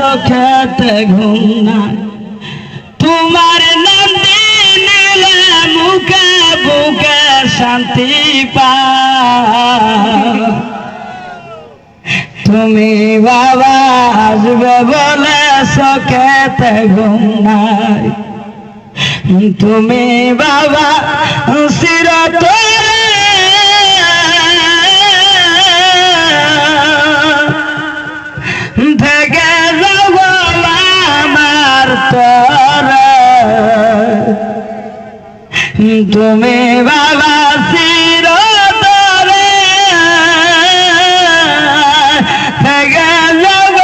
চোখেতে ঘুম নাই তোমার নাম নিলে মুখে বুকে শান্তি পাই তুমি বাবা আসবে বলে চোখেতে ঘুম নাই তুমি বাবা চিরতরে থেকে যাব আমার তরে তুমি বাবা চিরতরে থেকে যাব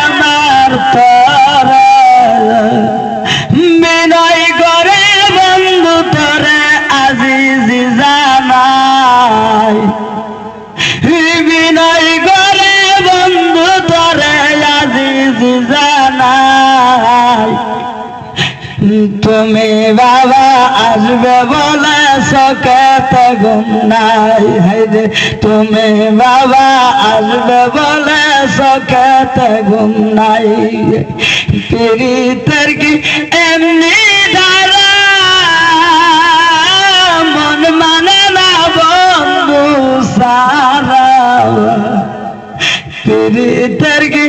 আমার তরে বিনয় করে বন্ধু তরে আজিজি জানাই বিনয় করে বন্ধু তরে আজিজি জানাই তুমি বাবা আসবে বলে চোখেতে ঘুম নাই হায়রে তুমি বাবা আসবে বলে চোখেতে ঘুম নাই পিরিতের কি এমনি ধারা মন মানে না বন্ধু সারা পিরিতের কি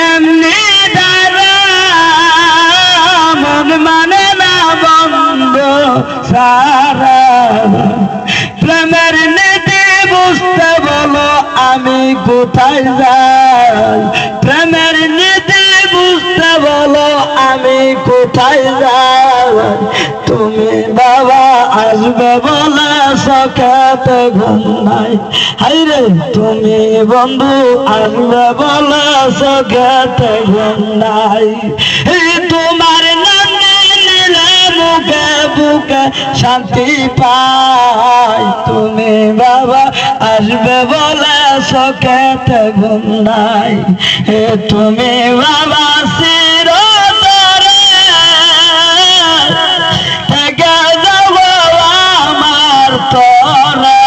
এমনি ধারা মন মানে না বন্ধু সারা প্রেমের নীতি বুঝতে বলো আমি কোথায় যাই প্রেমের নীতি বুঝতে বলো আমি কোথায় যাই তুমি বাবা আসবে বলে চোখেতে ঘুম নাই হায়রে তুমি বন্ধু আসবে বলে চোখেতে ঘুম নাই তোমার নাম নিলে মুখে বুকে শান্তি পাই তুমি বাবা আসবে বলে চোখেতে ঘুম নাই তুমি বাবা চিরতরে থেকে যাব আমার তরে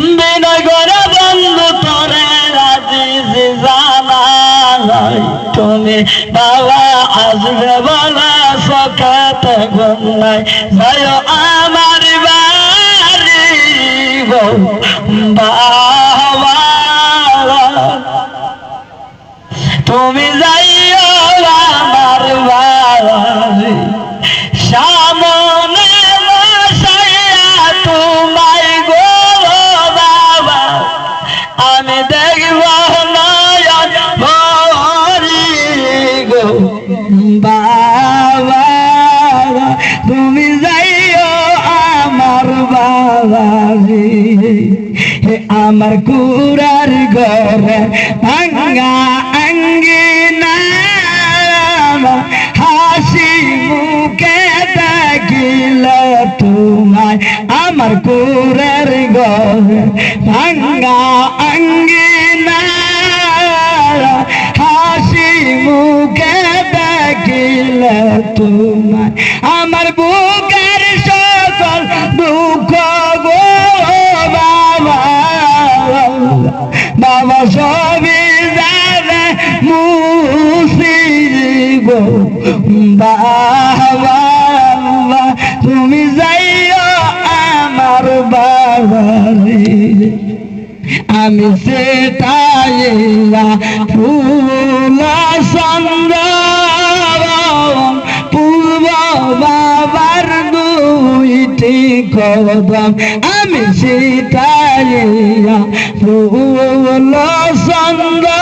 বিনয় করে বন্ধু তরে আজিজি জানাই তুমি বাবা আসবে বলে চোখেতে ঘুম নাই যায় আমার বাড়ি গো বাবা তুমি যাইও আমার বাড়ি সামনে বসাইয়া তোমায় গো বাবা আমি দেখব নয়ন ভরি গো বাবা তুমি যাইও আমার বাড়ি আমার কুড়ার ঘরে ভাঙ্গা আঙ্গিনা হাসি মুখে দেখিলে তোমায় আমার কুড়ার ঘরে ভাঙ্গা আঙ্গিনা হাসি মুখে দেখিলে তোমায় আমার বুকের সকল দুঃখ গো বাবা বাবা সবই জানে মুসি গো বাবা তুমি যাইও আমার বাড়ি আমি সেটাইয়া ফুল চন্দ্র পূর্ব বাবার দুইটি কদম আমি সেটাইয়া ফুল চন্দ্র